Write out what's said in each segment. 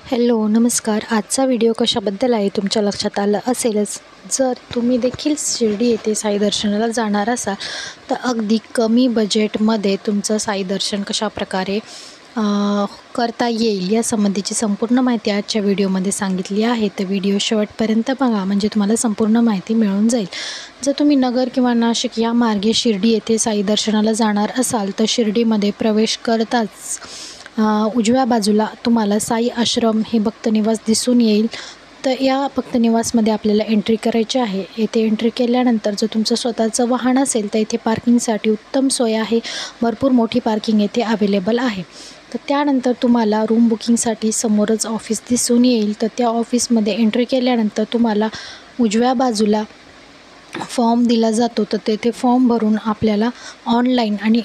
Hello नमस्कार. आजचा video कशाबद्दल आहे तुमच्या लक्षात आलं असेलच. जर तुम्ही देखील शिर्डी येथे साई दर्शनाला जाणार असाल तर अगदी कमी बजेटमध्ये तुमचं साई दर्शन कशाप्रकारे करता येईल या संबंधीची संपूर्ण माहिती आजच्या व्हिडिओमध्ये सांगितली आहे. तर व्हिडिओ शेवटपर्यंत बघा म्हणजे तुम्हाला संपूर्ण माहिती मिळून जाईल. जर तुम्ही नगर किंवा नाशिक या मार्गे शिर्डी येथे साई दर्शनाला जाणार असाल तर शिर्डीमध्ये प्रवेश करताच उजव्या बाजूला तुम्हाला साई आश्रम हे भक्तनिवास दिसून येईल. तर या भक्तनिवासमध्ये आपल्याला एंट्री करायची आहे. येथे एंट्री केल्यानंतर जर तुमचं स्वतःचं वाहन असेल तर इथे पार्किंगसाठी उत्तम सोय आहे. भरपूर मोठी पार्किंग येथे अवेलेबल आहे. तर त्यानंतर तुम्हाला रूम बुकिंगसाठी समोरच ऑफिस दिसून येईल. तर त्या ऑफिसमध्ये एंट्री केल्यानंतर तुम्हाला उजव्या बाजूला फॉर्म दिला जातो. तर तेथे फॉर्म भरून आपल्याला ऑनलाईन आणि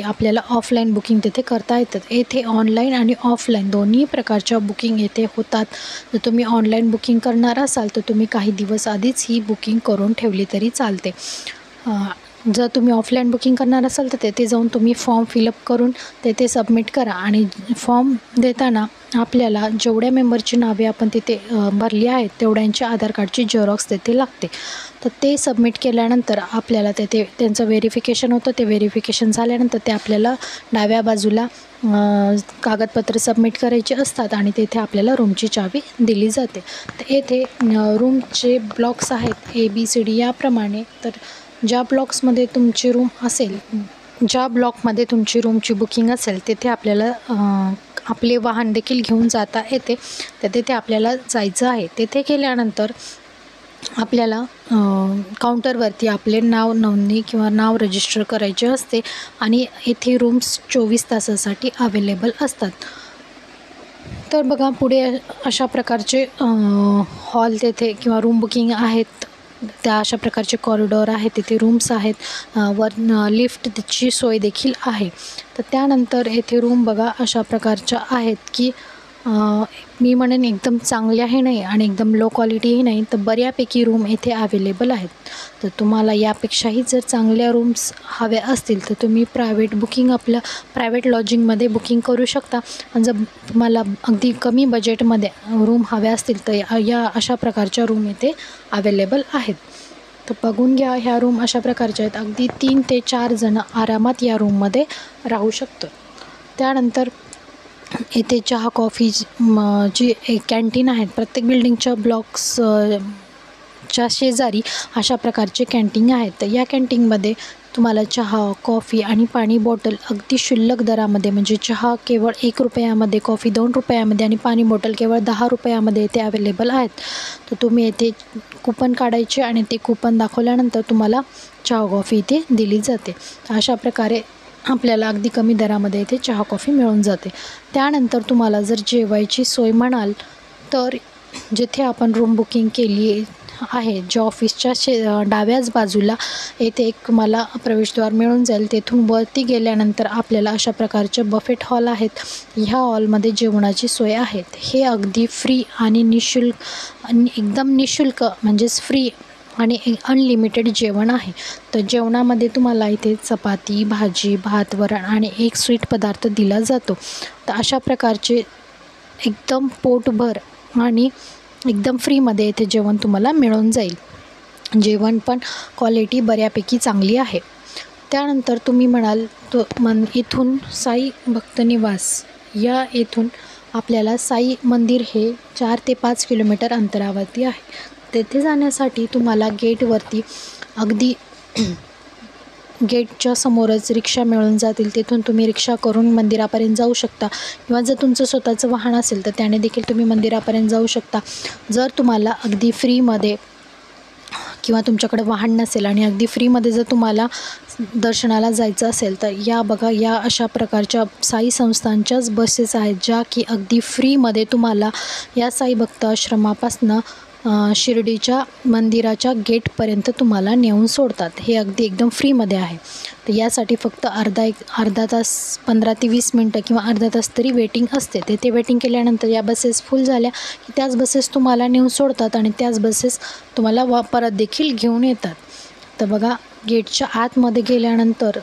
आपल्याला ऑफलाईन बुकिंग तिथे करता येतात. येथे ऑनलाईन आणि ऑफलाईन दोन्ही प्रकारच्या बुकिंग येथे होतात. जर तुम्ही ऑनलाईन बुकिंग करणार असाल तर तुम्ही काही दिवस आधीच ही बुकिंग करून ठेवली तरी चालते. जर तुम्ही ऑफलाईन बुकिंग करणार असाल तर तेथे जाऊन तुम्ही फॉर्म फिलअप करून तेथे सबमिट करा आणि फॉर्म देताना आपल्याला जेवढ्या मेंबरची नावे आपण तिथे भरली आहेत तेवढ्यांचे आधार कार्डची झेरॉक्स तेथे लागते. तर ते सबमिट केल्यानंतर आपल्याला तेथे त्यांचं व्हेरिफिकेशन होतं. ते व्हेरिफिकेशन झाल्यानंतर ते आपल्याला डाव्या बाजूला कागदपत्र सबमिट करायचे असतात आणि तेथे आपल्याला रूमची चावी दिली जाते. तर येथे रूमचे ब्लॉक्स आहेत ABCD याप्रमाणे. तर ज्या ब्लॉक्समध्ये तुमची रूम असेल, ज्या ब्लॉकमध्ये तुमची रूमची बुकिंग असेल तिथे आपल्याला आपले वाहन देखील घेऊन जाता येते. तर तिथे आपल्याला जायचं आहे. तिथे गेल्यानंतर आपल्याला काउंटरवरती आपले नाव नोंदणी किंवा नाव रजिस्टर करायचे असते आणि येथे रूम्स 24 तासासाठी अवेलेबल असतात. तर बघा पुढे अशा प्रकारचे हॉल तेथे किंवा रूम बुकिंग आहेत. त्या अशा प्रकारचे कॉरिडॉर आहेत, तिथे रूम्स आहेत, वर लिफ्टची सोय देखील आहे. तर त्यानंतर येथे रूम बघा अशा प्रकारच्या आहेत की मी म्हणेन एकदम चांगल्याही नाही आणि एकदम लो क्वालिटीही नाही. तर बऱ्यापैकी रूम येथे अवेलेबल आहेत. तर तुम्हाला यापेक्षाही जर चांगल्या रूम्स हव्या असतील तर तुम्ही आपलं प्रायव्हेट लॉजिंगमध्ये बुकिंग करू शकता. आणि जर तुम्हाला अगदी कमी बजेटमध्ये रूम हव्या असतील तर या अशा प्रकारच्या रूम येथे अवेलेबल आहेत. तर बघून घ्या, ह्या रूम अशा प्रकारच्या आहेत. अगदी 3 ते 4 जण आरामात या रूममध्ये राहू शकतो. त्यानंतर येथे चहा कॉफी जी एक कॅन्टीन आहेत. प्रत्येक बिल्डिंगच्या च्या शेजारी अशा प्रकारचे कॅन्टीन आहेत. तर या कॅन्टीनमध्ये तुम्हाला चहा, कॉफी आणि पाणी बॉटल अगदी क्षुल्लक दरामध्ये म्हणजे चहा केवळ ₹1 कॉफी ₹2 आणि पाणी बॉटल केवळ ₹10 येथे अवेलेबल आहेत. तर तुम्ही येथे कुपन काढायचे आणि ते कुपन दाखवल्यानंतर तुम्हाला चहा कॉफी इथे दिली जाते. अशा प्रकारे आपल्याला अगदी कमी दरामध्ये इथे चहा कॉफी मिळून जाते. त्यानंतर तुम्हाला जर जेवायची सोय म्हणाल तर जिथे आपण रूम बुकिंग केली आहे ज्या ऑफिसच्या डाव्याच बाजूला येथे एक तुम्हाला प्रवेशद्वार मिळून जाईल. तेथून वरती गेल्यानंतर आपल्याला अशा प्रकारचे बफेट हॉल आहेत. ह्या हॉलमध्ये जेवणाची सोय आहे. हे अगदी फ्री आणि एकदम निःशुल्क म्हणजेच फ्री आणि अनलिमिटेड जेवण आहे. तर जेवणामध्ये तुम्हाला इथे चपाती, भाजी, भात, वरण आणि एक स्वीट पदार्थ दिला जातो. तर अशा प्रकारचे एकदम पोटभर आणि एकदम फ्रीमध्ये इथे जेवण तुम्हाला मिळून जाईल. जेवण पण क्वालिटी बऱ्यापैकी चांगली आहे. त्यानंतर तुम्ही म्हणाल इथून साई भक्तनिवास येथून आपल्याला साई मंदिर हे 4 ते 5 किलोमीटर अंतरावरती आहे. तेथे जाण्यासाठी तुम्हाला गेटवरती अगदी गेटच्या समोरच रिक्षा मिळून जातील. तेथून तुम्ही रिक्षा करून मंदिरापर्यंत जाऊ शकता किंवा जर तुमचं स्वतःचं वाहन असेल तर त्याने देखील तुम्ही मंदिरापर्यंत जाऊ शकता. जर तुम्हाला अगदी फ्रीमध्ये किंवा तुमच्याकडे वाहन नसेल आणि अगदी फ्रीमध्ये जर तुम्हाला दर्शनाला जायचं असेल तर या अशा प्रकारच्या साई संस्थांच्याच बसेस आहेत ज्या की अगदी फ्रीमध्ये तुम्हाला या साई भक्त आश्रमापासून शिर्डीच्या मंदिराच्या गेटपर्यंत तुम्हाला नेऊन सोडतात. हे अगदी एकदम फ्रीमध्ये आहे. तर यासाठी फक्त अर्धा तास 15 ते 20 मिनटं किंवा अर्धा तास तरी वेटिंग असते. ते वेटिंग केल्यानंतर या बसेस फुल झाल्या की त्याच बसेस तुम्हाला नेऊन सोडतात आणि त्याच बसेस तुम्हाला परत देखील घेऊन येतात. तर बघा गेटच्या आतमध्ये गेल्यानंतर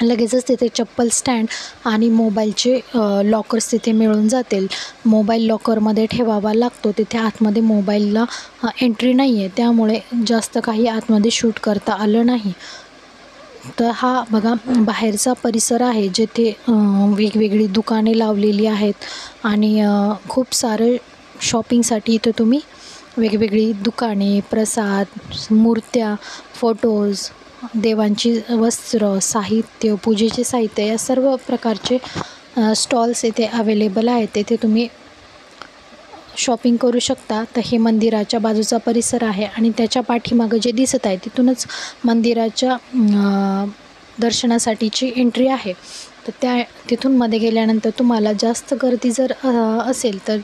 लगेचच तिथे चप्पल स्टँड आणि मोबाईलचे लॉकर्स तिथे मिळून जातील. मोबाईल लॉकरमध्ये ठेवावा लागतो, तिथे आतमध्ये मोबाईलला एंट्री नाही आहे, त्यामुळे जास्त काही आतमध्ये शूट करता आलं नाही. तर हा बघा बाहेरचा परिसर आहे, जिथे वेगवेगळी दुकाने लावलेली आहेत आणि खूप सारं शॉपिंगसाठी इथं तुम्ही वेगवेगळी दुकाने, प्रसाद, मूर्त्या, फोटोज, देवांची वस्त्र, साहित्य, पूजेचे साहित्य या सर्व प्रकारचे स्टॉल्स इथे अवेलेबल आहेत. तेथे तुम्ही शॉपिंग करू शकता. तर हे मंदिराच्या बाजूचा परिसर आहे आणि त्याच्या पाठीमागं जे दिसत आहे तिथूनच मंदिराच्या दर्शनासाठीची एंट्री आहे. तर तिथून मध्ये गेल्यानंतर तुम्हाला जास्त गर्दी जर असेल तर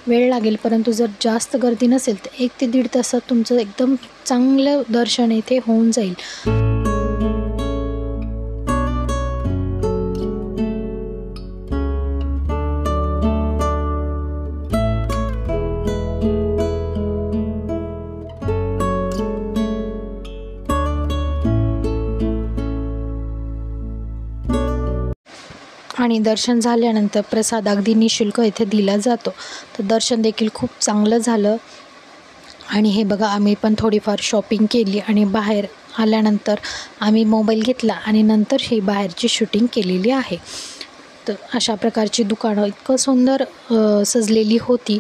वेळ लागेल, परंतु जर जास्त गर्दी नसेल तर 1 ते 1.5 तासात तुमचं एकदम चांगलं दर्शन इथे होऊन जाईल. आणि दर्शन झाल्यानंतर प्रसाद अगदी निःशुल्क इथे दिला जातो. तर दर्शन देखील खूप चांगलं झालं. आणि हे बघा आम्ही पण थोडीफार शॉपिंग केली आणि बाहेर आल्यानंतर आम्ही मोबाईल घेतला आणि नंतर ही बाहेरची शूटिंग केलेली आहे. तर अशा प्रकारची दुकानं इतकं सुंदर सजलेली होती.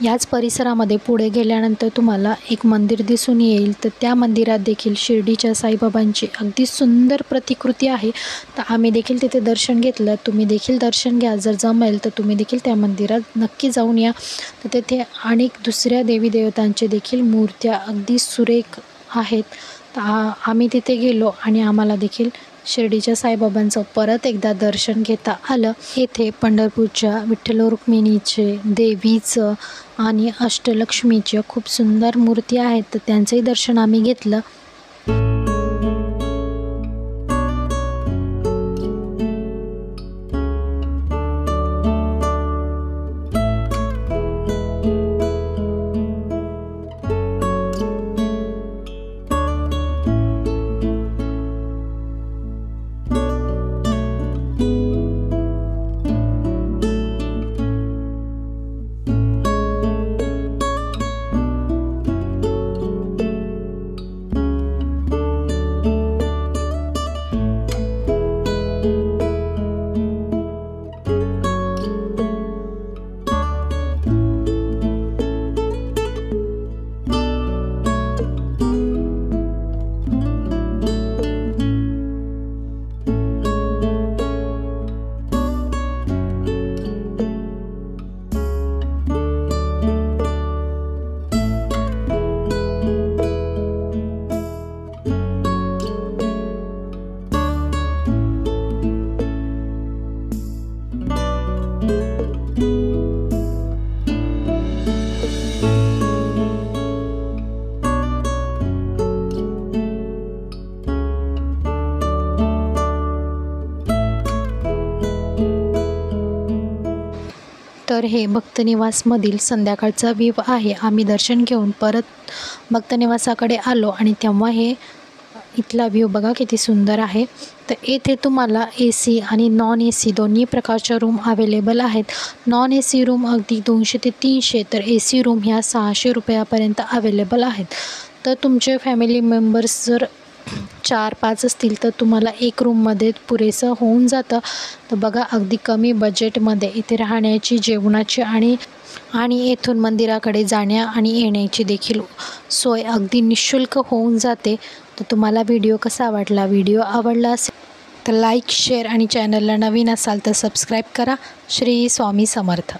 याच परिसरामध्ये पुढे गेल्यानंतर तुम्हाला एक मंदिर दिसून येईल. तर त्या मंदिरात देखील शिर्डीच्या साईबाबांची अगदी सुंदर प्रतिकृती आहे. तर आम्ही देखील तिथे दर्शन घेतलं. तुम्ही देखील दर्शन घ्या. जर जमेल तर तुम्ही देखील त्या मंदिरात नक्की जाऊन या. तर तेथे अनेक दुसऱ्या देवी देवतांचे देखील मूर्त्या अगदी सुरेख आहेत. तर आम्ही तिथे गेलो आणि आम्हाला देखील शिर्डीच्या साईबाबांचं परत एकदा दर्शन घेता आलं. येथे पंढरपूरच्या विठ्ठल रुक्मिणीचे, देवीचं आणि अष्टलक्ष्मीच्या खूप सुंदर मूर्ती आहेत. तर त्यांचंही दर्शन आम्ही घेतलं. तर हे भक्तनिवासमधील संध्याकाळचा व्ह्यू आहे. आम्ही दर्शन घेऊन परत भक्तनिवासाकडे आलो आणि तेव्हा हे इथला व्ह्यू बघा किती सुंदर आहे. तर येथे तुम्हाला AC आणि नॉन AC दोन्ही प्रकारच्या रूम अवेलेबल आहेत. नॉन AC रूम अगदी 200 ते 300, तर AC रूम ह्या 600 रुपयापर्यंत अवेलेबल आहेत. तर तुमचे फॅमिली मेंबर्स जर 4-5 असतील तर तुम्हाला एक रूममध्ये पुरेसं होऊन जातं. तर बघा अगदी कमी बजेटमध्ये इथे राहण्याची, जेवणाची आणि येथून मंदिराकडे जाण्या आणि येण्याची देखील सोय अगदी निःशुल्क होऊन जाते. तर तुम्हाला व्हिडिओ कसा वाटला? व्हिडिओ आवडला असेल तर लाईक, शेअर आणि चॅनलला नवीन असाल तर सबस्क्राईब करा. श्री स्वामी समर्थ.